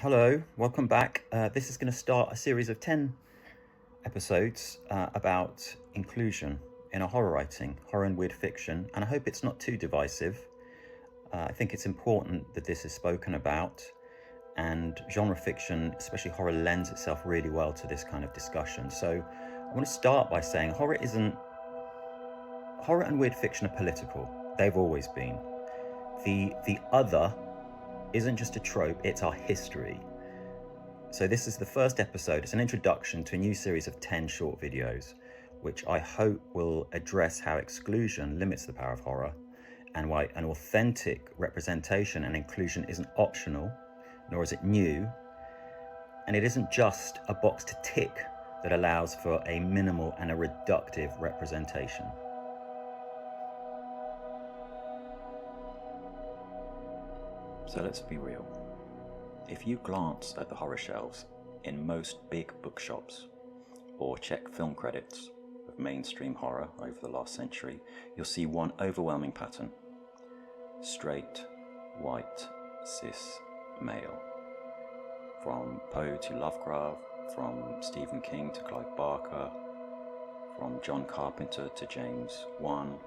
Hello, welcome back. This is going to start a series of 10 episodes about inclusion in a horror writing, horror and weird fiction, and I hope it's not too divisive. I think it's important that this is spoken about, and genre fiction, especially horror, lends itself really well to this kind of discussion. So I want to start by saying horror and weird fiction are political. They've always been. The other isn't just a trope, it's our history. So this is the first episode. It's an introduction to a new series of 10 short videos, which I hope will address how exclusion limits the power of horror, and why an authentic representation and inclusion isn't optional, nor is it new, and it isn't just a box to tick that allows for a minimal and a reductive representation. So let's be real. If you glance at the horror shelves in most big bookshops, or check film credits of mainstream horror over the last century, you'll see one overwhelming pattern. Straight, white, cis, male. From Poe to Lovecraft, from Stephen King to Clive Barker, from John Carpenter to James Wan,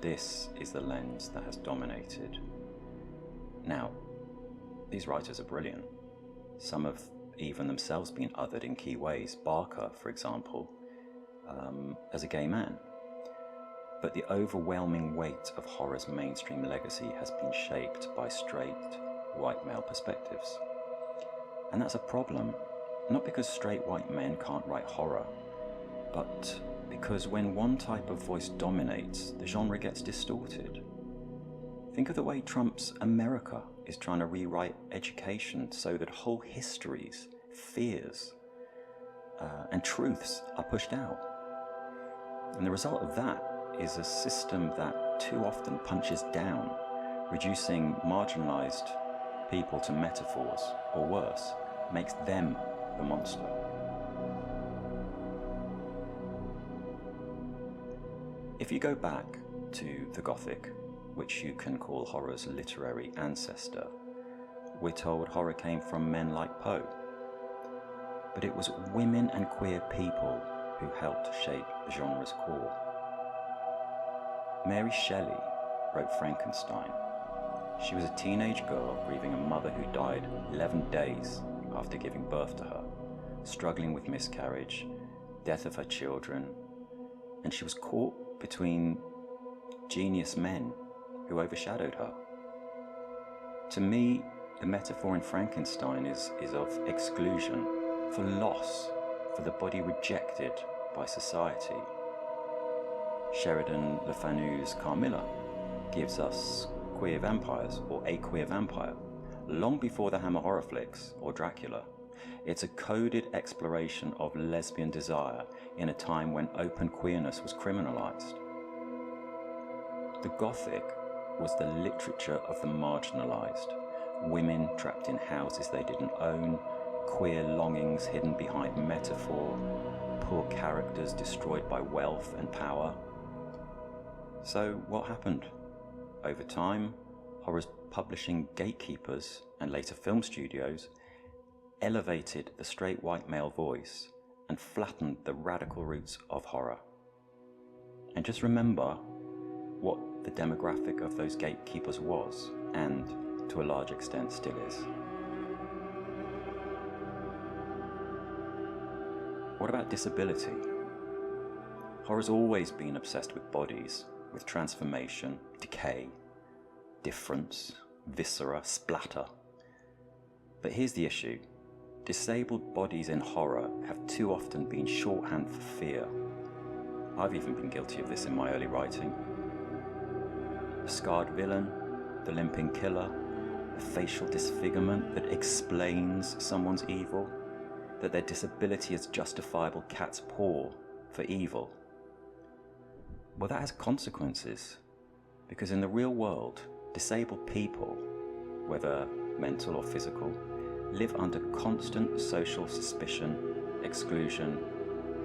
this is the lens that has dominated. Now, these writers are brilliant. Some have even themselves been othered in key ways. Barker, for example, as a gay man. But the overwhelming weight of horror's mainstream legacy has been shaped by straight, white male perspectives. And that's a problem, not because straight white men can't write horror, but because when one type of voice dominates, the genre gets distorted. Think of the way Trump's America is trying to rewrite education so that whole histories, fears, and truths are pushed out. And the result of that is a system that too often punches down, reducing marginalised people to metaphors, or worse, makes them the monster. If you go back to the Gothic, which you can call horror's literary ancestor, we're told horror came from men like Poe. But it was women and queer people who helped shape the genre's core. Mary Shelley wrote Frankenstein. She was a teenage girl grieving a mother who died 11 days after giving birth to her, struggling with miscarriage, death of her children, and she was caught between genius men who overshadowed her. To me, the metaphor in Frankenstein is of exclusion, for loss, for the body rejected by society. Sheridan Le Fanu's Carmilla gives us queer vampires, or a queer vampire, long before the Hammer horror flicks or Dracula. It's a coded exploration of lesbian desire in a time when open queerness was criminalized. The Gothic was the literature of the marginalised, women trapped in houses they didn't own, queer longings hidden behind metaphor, poor characters destroyed by wealth and power. So what happened? Over time, horror's publishing gatekeepers and later film studios elevated the straight white male voice and flattened the radical roots of horror. And just remember what the demographic of those gatekeepers was, and to a large extent still is. What about disability? Horror's always been obsessed with bodies, with transformation, decay, difference, viscera, splatter. But here's the issue. Disabled bodies in horror have too often been shorthand for fear. I've even been guilty of this in my early writing. The scarred villain, the limping killer, the facial disfigurement that explains someone's evil, that their disability is justifiable cat's paw for evil. Well, that has consequences, because in the real world, disabled people, whether mental or physical, live under constant social suspicion, exclusion,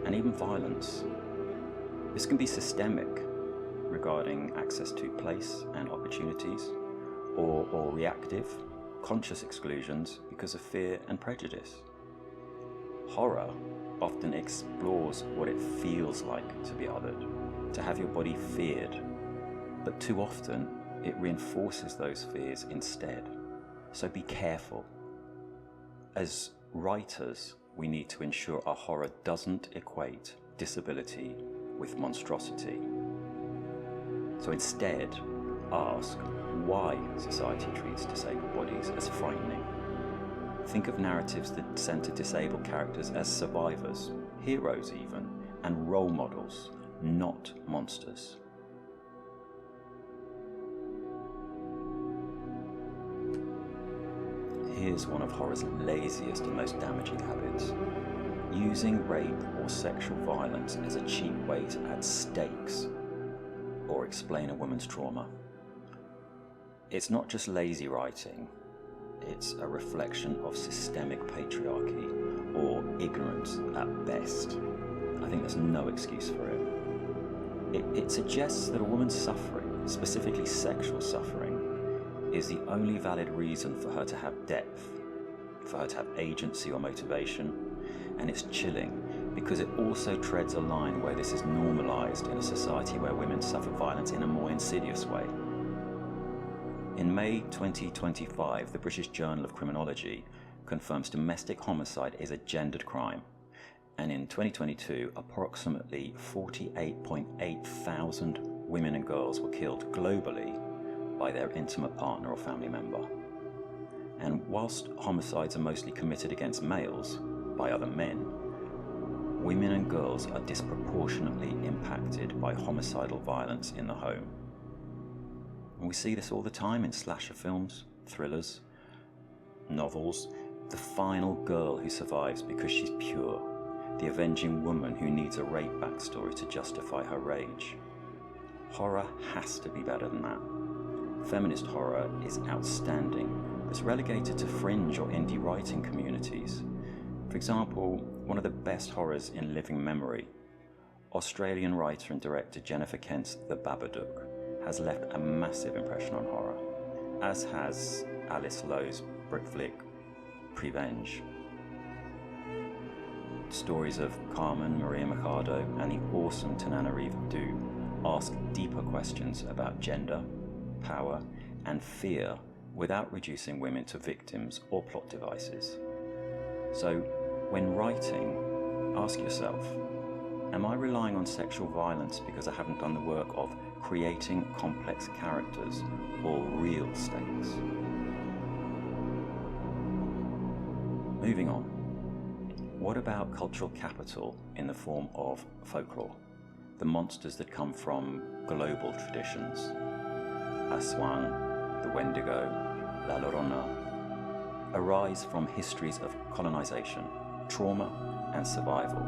and even violence. This can be systemic, regarding access to place and opportunities, or reactive, conscious exclusions because of fear and prejudice. Horror often explores what it feels like to be othered, to have your body feared, but too often it reinforces those fears instead. So be careful. As writers, we need to ensure our horror doesn't equate disability with monstrosity. So instead, ask why society treats disabled bodies as frightening. Think of narratives that center disabled characters as survivors, heroes even, and role models, not monsters. Here's one of horror's laziest and most damaging habits: using rape or sexual violence as a cheap way to add stakes or explain a woman's trauma. It's not just lazy writing, it's a reflection of systemic patriarchy, or ignorance at best. I think there's no excuse for it. It suggests that a woman's suffering, specifically sexual suffering, is the only valid reason for her to have depth, for her to have agency or motivation, and it's chilling because it also treads a line where this is normalised in a society where women suffer violence in a more insidious way. In May 2025, the British Journal of Criminology confirms domestic homicide is a gendered crime, and in 2022, approximately 48.8 thousand women and girls were killed globally by their intimate partner or family member. And whilst homicides are mostly committed against males by other men, women and girls are disproportionately impacted by homicidal violence in the home. And we see this all the time in slasher films, thrillers, novels. The final girl who survives because she's pure, the avenging woman who needs a rape backstory to justify her rage. Horror has to be better than that. Feminist horror is outstanding, but it's relegated to fringe or indie writing communities. For example, one of the best horrors in living memory, Australian writer and director Jennifer Kent's The Babadook, has left a massive impression on horror, as has Alice Lowe's Brick flick Revenge. Stories of Carmen Maria Machado and the awesome Tananarive Do ask deeper questions about gender, power, and fear without reducing women to victims or plot devices. So, when writing, ask yourself, am I relying on sexual violence because I haven't done the work of creating complex characters or real stakes? Moving on. What about cultural capital in the form of folklore? The monsters that come from global traditions. Aswang, the Wendigo, La Llorona, arise from histories of colonization, trauma, and survival.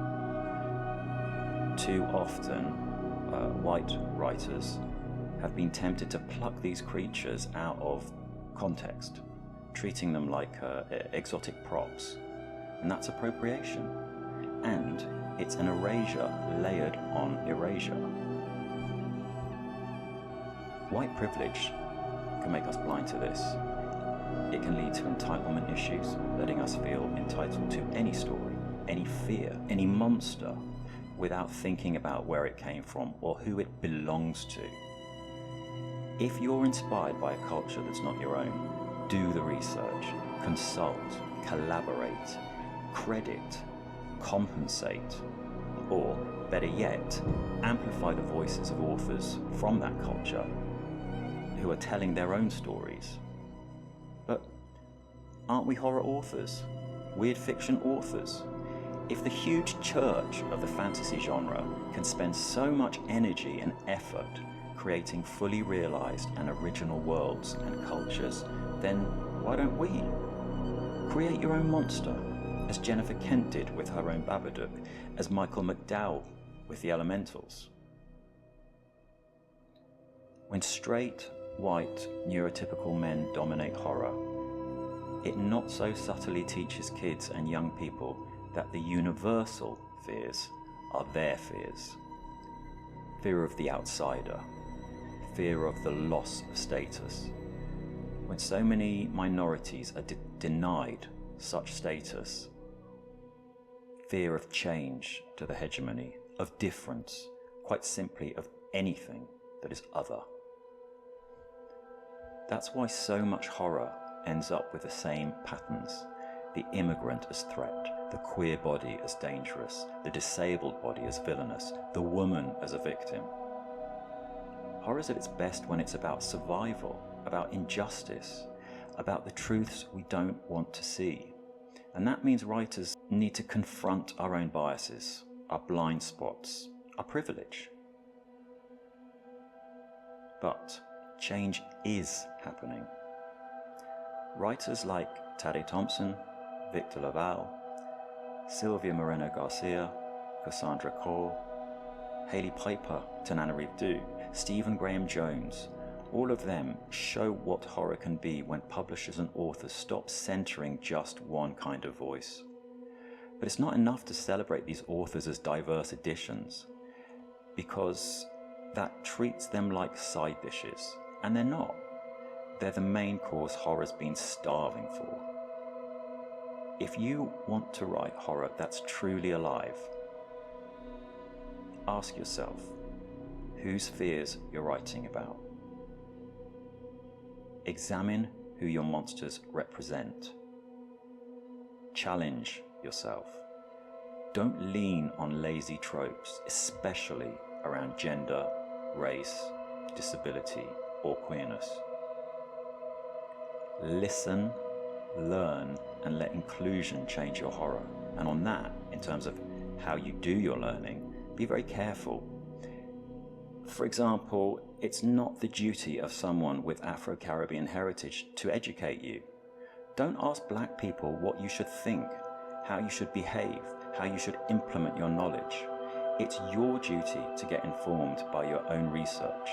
Too often, white writers have been tempted to pluck these creatures out of context, treating them like exotic props, and that's appropriation. And it's an erasure layered on erasure. White privilege can make us blind to this. It can lead to entitlement issues, letting us feel entitled to any story, any fear, any monster, without thinking about where it came from or who it belongs to. If you're inspired by a culture that's not your own, do the research, consult, collaborate, credit, compensate, or better yet, amplify the voices of authors from that culture who are telling their own stories. But aren't we horror authors? Weird fiction authors? If the huge church of the fantasy genre can spend so much energy and effort creating fully realized and original worlds and cultures, then why don't we? Create your own monster, as Jennifer Kent did with her own Babadook, as Michael McDowell with The Elementals. When straight, white, neurotypical men dominate horror, it not so subtly teaches kids and young people that the universal fears are their fears. Fear of the outsider, fear of the loss of status, when so many minorities are denied such status, fear of change to the hegemony, of difference, quite simply of anything that is other. That's why so much horror ends up with the same patterns: the immigrant as threat, the queer body as dangerous, the disabled body as villainous, the woman as a victim. Horror's at its best when it's about survival, about injustice, about the truths we don't want to see. And that means writers need to confront our own biases, our blind spots, our privilege. But change is happening. Writers like Tade Thompson, Victor Laval, Sylvia Moreno Garcia, Cassandra Cole, Hailey Piper, Tananarive Due, Stephen Graham Jones, all of them show what horror can be when publishers and authors stop centering just one kind of voice. But it's not enough to celebrate these authors as diverse additions, because that treats them like side dishes, and they're not. They're the main course horror's been starving for. If you want to write horror that's truly alive, ask yourself whose fears you're writing about. Examine who your monsters represent. Challenge yourself. Don't lean on lazy tropes, especially around gender, race, disability, or queerness. Listen, learn, and let inclusion change your horror. And on that, in terms of how you do your learning, be very careful. For example, it's not the duty of someone with Afro-Caribbean heritage to educate you. Don't ask black people what you should think, how you should behave, how you should implement your knowledge. It's your duty to get informed by your own research.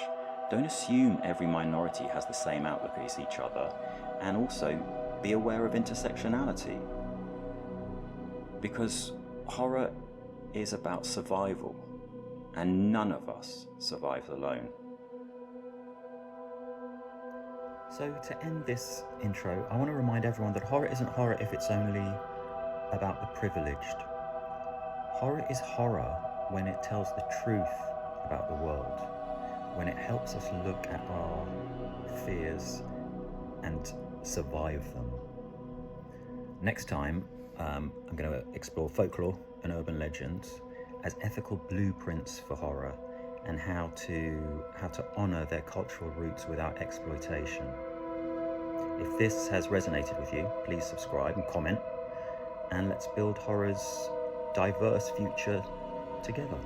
Don't assume every minority has the same outlook as each other, and also be aware of intersectionality. Because horror is about survival, and none of us survives alone. So to end this intro, I want to remind everyone that horror isn't horror if it's only about the privileged. Horror is horror when it tells the truth about the world, when it helps us look at our fears and survive them. Next time, I'm going to explore folklore and urban legends as ethical blueprints for horror, and how to honor their cultural roots without exploitation. If this has resonated with you, please subscribe and comment, and let's build horror's diverse future together.